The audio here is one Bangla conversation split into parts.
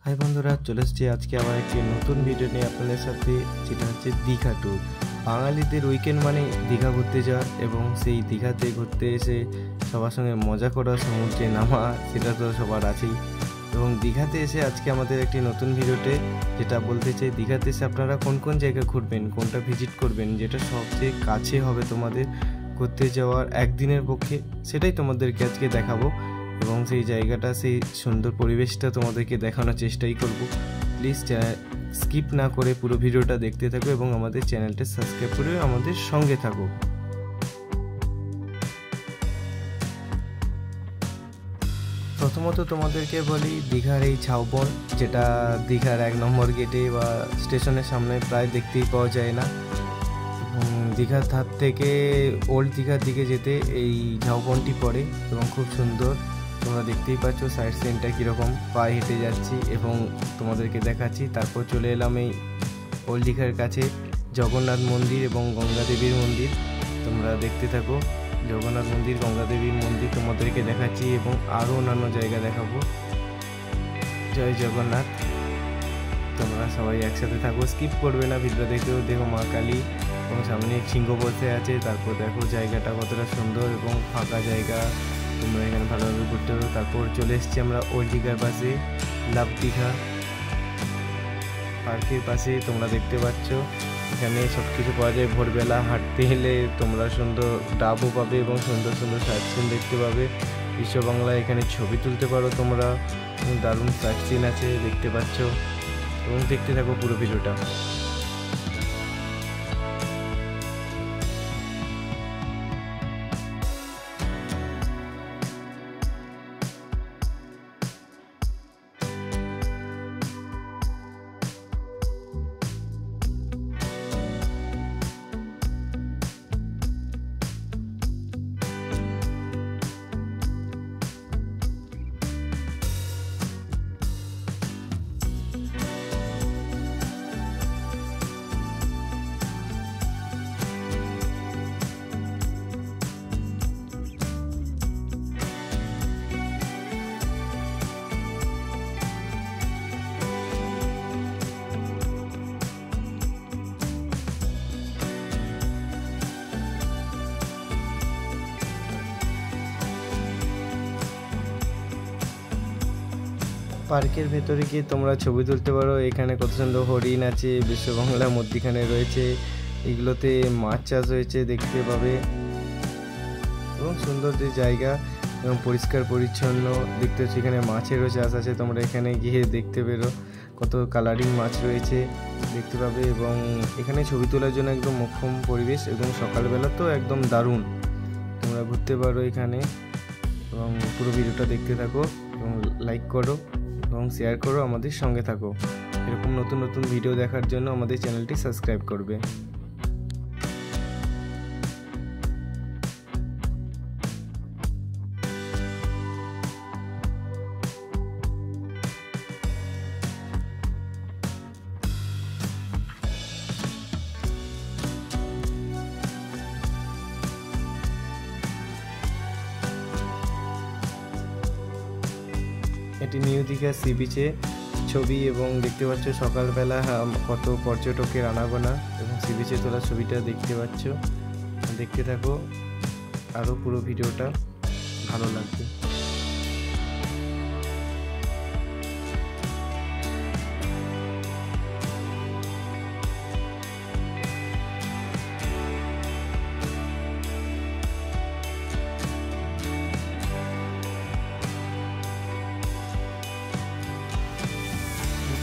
হাই বন্ধুরা, চলে এসেছি আজকে আবার একটি নতুন ভিডিও নিয়ে আপনাদের সাথে, যেটা হচ্ছে দীঘা ট্যুর। বাঙালিদের উইকেন্ড মানে দীঘা ঘুরতে যাওয়া, এবং সেই দীঘাতে ঘুরতে এসে সবার সঙ্গে মজা করা, সমুদ্রে নামা, সেটা তো সবার আছেই। এবং দীঘাতে এসে আজকে আমাদের একটি নতুন ভিডিওতে যেটা বলতে চাই, দীঘাতে এসে আপনারা কোন কোন জায়গা ঘুরবেন, কোনটা ভিজিট করবেন, যেটা সবচেয়ে কাছে হবে তোমাদের ঘুরতে যাওয়ার একদিনের পক্ষে, সেটাই তোমাদেরকে আজকে দেখাবো। এবং সেই জায়গাটা, সেই সুন্দর পরিবেশটা তোমাদেরকে দেখানোর চেষ্টাই করব। প্লিজ স্কিপ না করে পুরো ভিডিওটা দেখতে থাকো এবং আমাদের চ্যানেলটা সাবস্ক্রাইব করে আমাদের সঙ্গে থাকো। প্রথমত তোমাদেরকে বলি, দীঘার এই ঝাউবন, যেটা দীঘার 1 নম্বর গেটে বা স্টেশনের সামনে প্রায় দেখতেই পাওয়া যায় না। দীঘার ধার থেকে ওল্ড দীঘার দিকে যেতে এই ঝাউবনটি পড়ে এবং খুব সুন্দর। তোমরা দেখতেই পাচ্ছ সাইড সিনটা কীরকম, পায়ে হেঁটে যাচ্ছি এবং তোমাদেরকে দেখাচ্ছি। তারপর চলে এলাম এই ওল্ড দীঘার কাছে জগন্নাথ মন্দির এবং গঙ্গা দেবীর মন্দির। তোমরা দেখতে থাকো, জগন্নাথ মন্দির, গঙ্গা দেবীর মন্দির তোমাদেরকে দেখাচ্ছি এবং আরও অন্যান্য জায়গা দেখাবো। জয় জগন্নাথ। তোমরা সবাই একসাথে থাকো, স্কিপ করবে না ভিডিও দেখেও। দেখো মা কালী এবং সামনে সিংহ বসে আছে। তারপর দেখো জায়গাটা কতটা সুন্দর এবং ফাঁকা জায়গা, তোমরা এখানে ভালোভাবে ঘুরতে পারো। তারপর চলে এসেছি আমরা ওল্ড দীঘার পাশে, লাভ দীঘা পার্কের পাশে। তোমরা দেখতে পাচ্ছ এখানে সব কিছু পাওয়া যায়। ভোরবেলা হাঁটতে এলে তোমরা সুন্দর ডাবও পাবে এবং সুন্দর সুন্দর সাইট সিন দেখতে পাবে। বিশ্ব বাংলায় এখানে ছবি তুলতে পারো তোমরা, দারুণ সাইট সিন আছে দেখতে পাচ্ছ। এবং দেখতে থাকো পুরো ভিডিওটা। পার্কের ভেতরে গিয়ে তোমরা ছবি তুলতে পারো। এখানে কত সুন্দর হরিণ আছে, বিশ্ব বাংলার মধ্যিখানে রয়েছে। এগুলোতে মাছ চাষ হয়েছে দেখতে পাবে। এবং সুন্দর যে জায়গা এবং পরিষ্কার পরিচ্ছন্ন দেখতে হচ্ছে। এখানে মাছেরও চাষ আছে, তোমরা এখানে গিয়ে দেখতে পেরো কত কালারিং মাছ রয়েছে দেখতে পাবে। এবং এখানে ছবি তোলার জন্য একদম মোক্ষম পরিবেশ এবং সকালবেলা তো একদম দারুণ। তোমরা ঘুরতে পারো এখানে এবং পুরো ভিডিওটা দেখতে থাকো এবং লাইক করো এবং শেয়ার করো, আমাদের সঙ্গে থাকো। এরকম নতুন নতুন ভিডিও দেখার জন্য আমাদের চ্যানেলটি সাবস্ক্রাইব করবে। এটি নিউ দীঘা সি বিচে ছবি এবং দেখতে পাচ্ছ সকালবেলা কত পর্যটকের আনাগোনা এবং সি বিচে তোলা ছবিটা দেখতে পাচ্ছ। দেখতে থাকো, আরও পুরো ভিডিওটা ভালো লাগবে।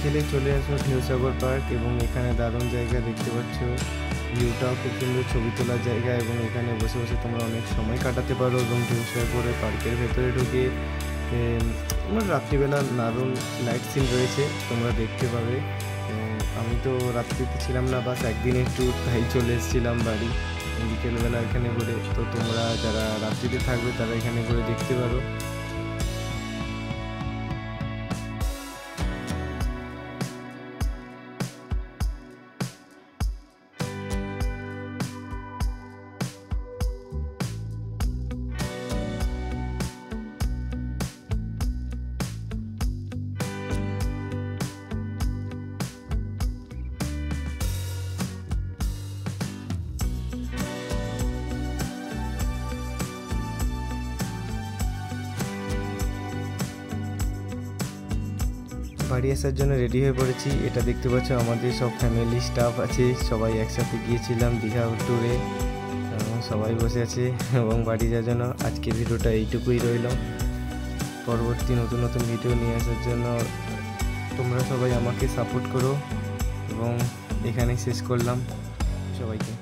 খেলে চলে আসো ঢেউসাগর পার্ক এবং এখানে দারুণ জায়গা দেখতে পাচ্ছ। ভিউটাও খুব সুন্দর, ছবি তোলার জায়গা এবং এখানে বসে বসে তোমরা অনেক সময় কাটাতে পারো। এবং ঢেউসাগরে পার্কের ভেতরে ঢুকে তোমার রাত্রিবেলা দারুণ লাইট সিন রয়েছে, তোমরা দেখতে পাবে। আমি তো রাত্রিতে ছিলাম না, বাস একদিনের ট্যুর, তাই চলে এসেছিলাম বাড়ি বিকেলবেলা এখানে ঘুরে। তো তোমরা যারা রাত্রিতে থাকবে তারা এখানে ঘুরে দেখতে পারো। বাড়ি আসার জন্য রেডি হয়ে পড়েছি। এটা দেখতে পাচ্ছ আমাদের সব ফ্যামিলি স্টাফ আছে, সবাই একসাথে গিয়েছিলাম দীঘা ট্যুরে। সবাই বসে আছে এবং বাড়ি যাওয়ার জন্য। আজকে ভিডিওটা এইটুকুই রইল। পরবর্তী নতুন নতুন ভিডিও নিয়ে আসার জন্য তোমরা সবাই আমাকে সাপোর্ট করো এবং এখানেই শেষ করলাম। সবাইকে